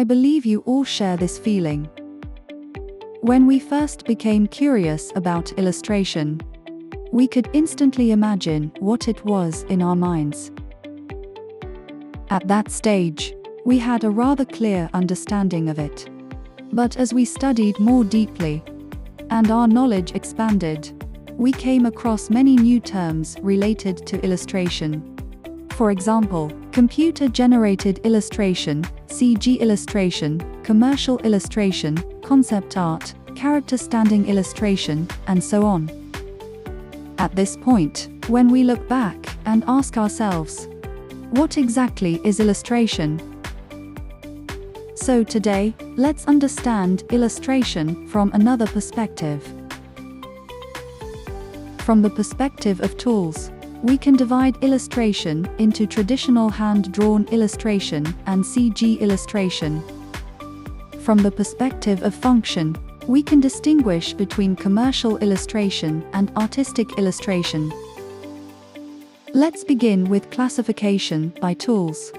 I believe you all share this feeling. When we first became curious about illustration, we could instantly imagine what it was in our minds. At that stage, we had a rather clear understanding of it. But as we studied more deeply, and our knowledge expanded, we came across many new terms related to illustration. For example, computer-generated illustration, CG illustration, commercial illustration, concept art, character standing illustration, and so on. At this point, when we look back and ask ourselves, what exactly is illustration? So today, let's understand illustration from another perspective. From the perspective of tools, we can divide illustration into traditional hand-drawn illustration and CG illustration. From the perspective of function, we can distinguish between commercial illustration and artistic illustration. Let's begin with classification by tools.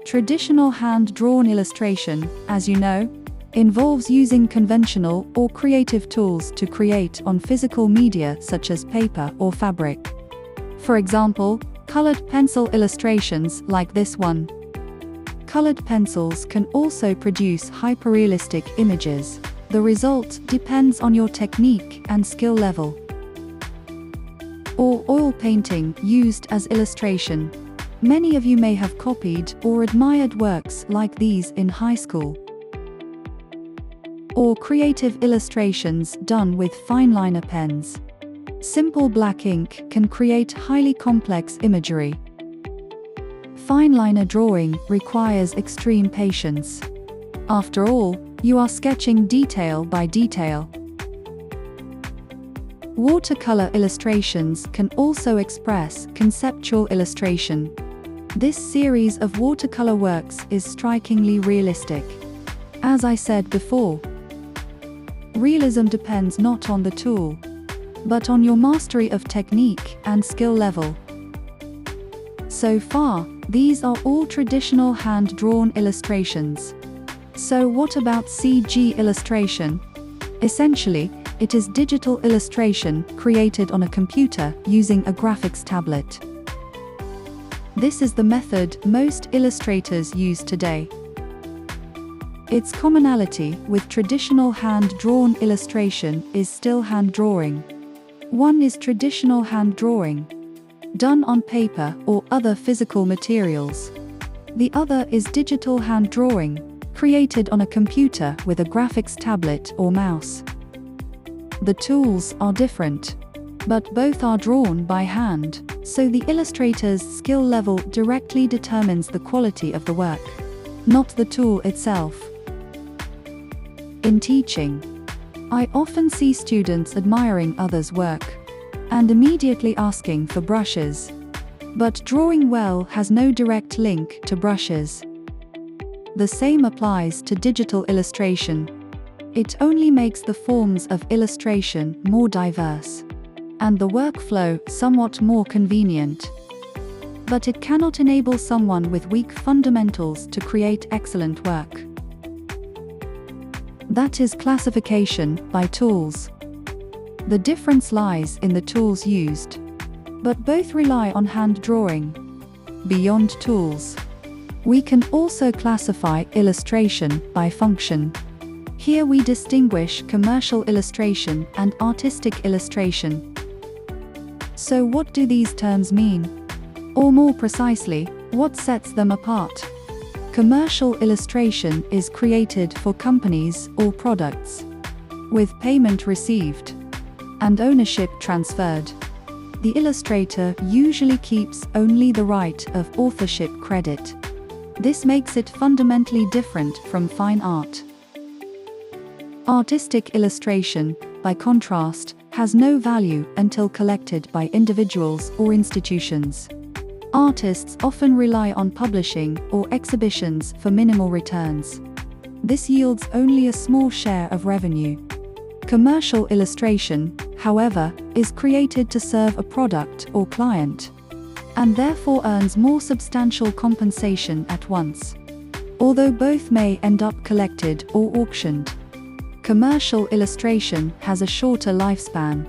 Traditional hand-drawn illustration, as you know, involves using conventional or creative tools to create on physical media such as paper or fabric. For example, colored pencil illustrations like this one. Colored pencils can also produce hyperrealistic images. The result depends on your technique and skill level. Or oil painting used as illustration. Many of you may have copied or admired works like these in high school. Or creative illustrations done with fineliner pens. Simple black ink can create highly complex imagery. Fineliner drawing requires extreme patience. After all, you are sketching detail by detail. Watercolor illustrations can also express conceptual illustration. This series of watercolor works is strikingly realistic. As I said before, realism depends not on the tool, but on your mastery of technique and skill level. So far, these are all traditional hand-drawn illustrations. So what about CG illustration? Essentially, it is digital illustration created on a computer using a graphics tablet. This is the method most illustrators use today. Its commonality with traditional hand-drawn illustration is still hand drawing. One is traditional hand drawing, done on paper or other physical materials. The other is digital hand drawing, created on a computer with a graphics tablet or mouse. The tools are different, but both are drawn by hand, so the illustrator's skill level directly determines the quality of the work, not the tool itself. In teaching, I often see students admiring others' work and immediately asking for brushes. But drawing well has no direct link to brushes. The same applies to digital illustration. It only makes the forms of illustration more diverse, and the workflow somewhat more convenient. But it cannot enable someone with weak fundamentals to create excellent work. That is classification by tools. The difference lies in the tools used, but both rely on hand drawing. Beyond tools, we can also classify illustration by function. Here we distinguish commercial illustration and artistic illustration. So what do these terms mean? Or more precisely, what sets them apart? Commercial illustration is created for companies or products, with payment received and ownership transferred. The illustrator usually keeps only the right of authorship credit. This makes it fundamentally different from fine art. Artistic illustration, by contrast, has no value until collected by individuals or institutions. Artists often rely on publishing or exhibitions for minimal returns. This yields only a small share of revenue. Commercial illustration, however, is created to serve a product or client, and therefore earns more substantial compensation at once. although both may end up collected or auctioned. Commercial illustration has a shorter lifespan.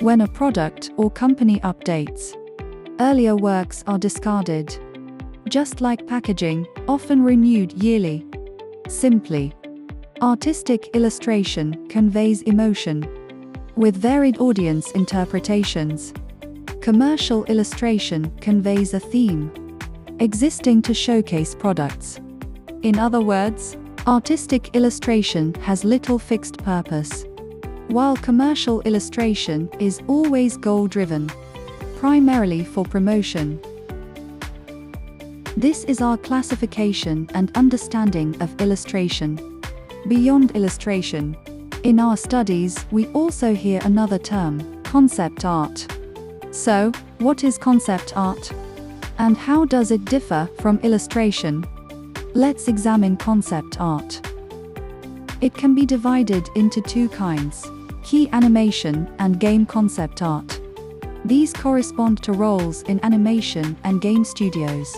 When a product or company updates, earlier works are discarded. Just like packaging, often renewed yearly. Simply, artistic illustration conveys emotion, with varied audience interpretations. Commercial illustration conveys a theme, existing to showcase products. In other words, artistic illustration has little fixed purpose, while commercial illustration is always goal-driven, primarily for promotion. This is our classification and understanding of illustration. Beyond illustration, in our studies, we also hear another term, concept art. So, what is concept art? And how does it differ from illustration? Let's examine concept art. It can be divided into two kinds: key animation and game concept art. These correspond to roles in animation and game studios,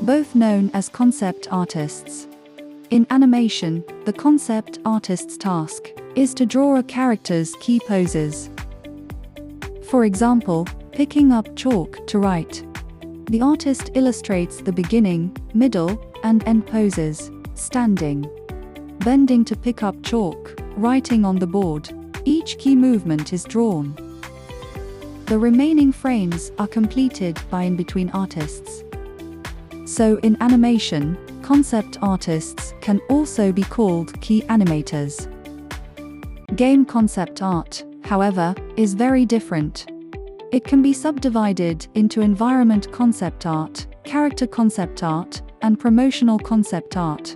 both known as concept artists. In animation, the concept artist's task is to draw a character's key poses. For example, picking up chalk to write. The artist illustrates the beginning, middle, and end poses: standing, bending to pick up chalk, writing on the board. Each key movement is drawn. The remaining frames are completed by in-between artists. So in animation, concept artists can also be called key animators. Game concept art, however, is very different. It can be subdivided into environment concept art, character concept art, and promotional concept art.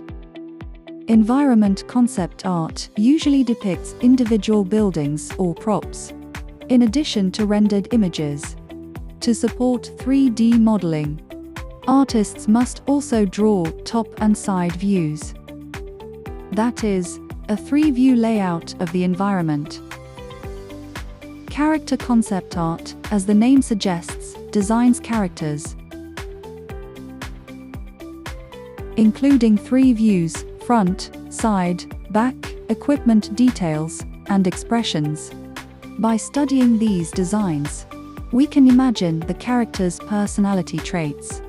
Environment concept art usually depicts individual buildings or props, in addition to rendered images. To support 3D modeling, artists must also draw top and side views. That is, a 3-view layout of the environment. Character concept art, as the name suggests, designs characters, including 3 views: front, side, back, equipment details, and expressions. By studying these designs, we can imagine the character's personality traits,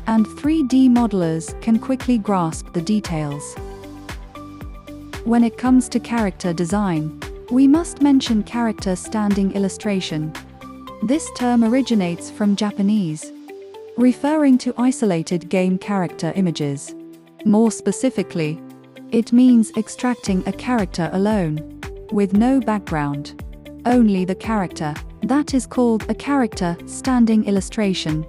and 3D modelers can quickly grasp the details. When it comes to character design, we must mention character standing illustration. This term originates from Japanese, referring to isolated game character images. More specifically, it means extracting a character alone, with no background, only the character. That is called a character standing illustration.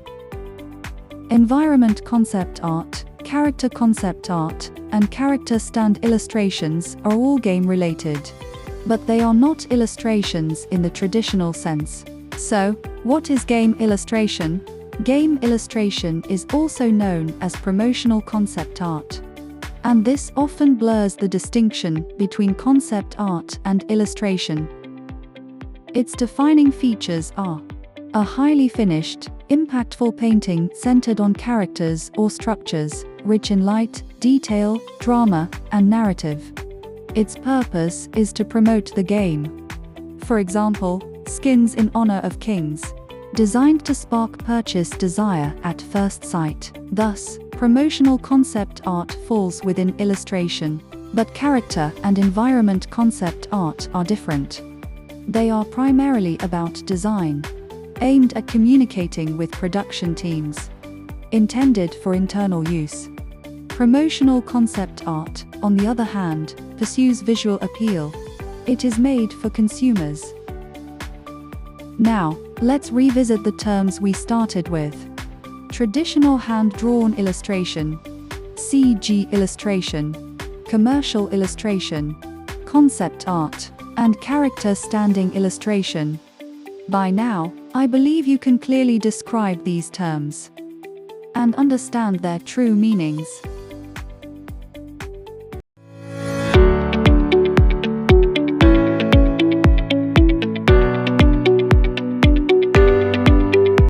Environment concept art, character concept art, and character stand illustrations are all game-related, but they are not illustrations in the traditional sense. So, what is game illustration? Game illustration is also known as promotional concept art, and this often blurs the distinction between concept art and illustration. Its defining features are a highly finished, impactful painting centered on characters or structures, rich in light, detail, drama, and narrative. Its purpose is to promote the game. For example, Skins in Honor of Kings, designed to spark purchase desire at first sight. Thus, promotional concept art falls within illustration, but character and environment concept art are different. They are primarily about design, aimed at communicating with production teams, intended for internal use. Promotional concept art, on the other hand, pursues visual appeal. It is made for consumers. Now, let's revisit the terms we started with. Traditional hand-drawn illustration, CG illustration, commercial illustration, concept art, and character standing illustration. By now, I believe you can clearly describe these terms and understand their true meanings.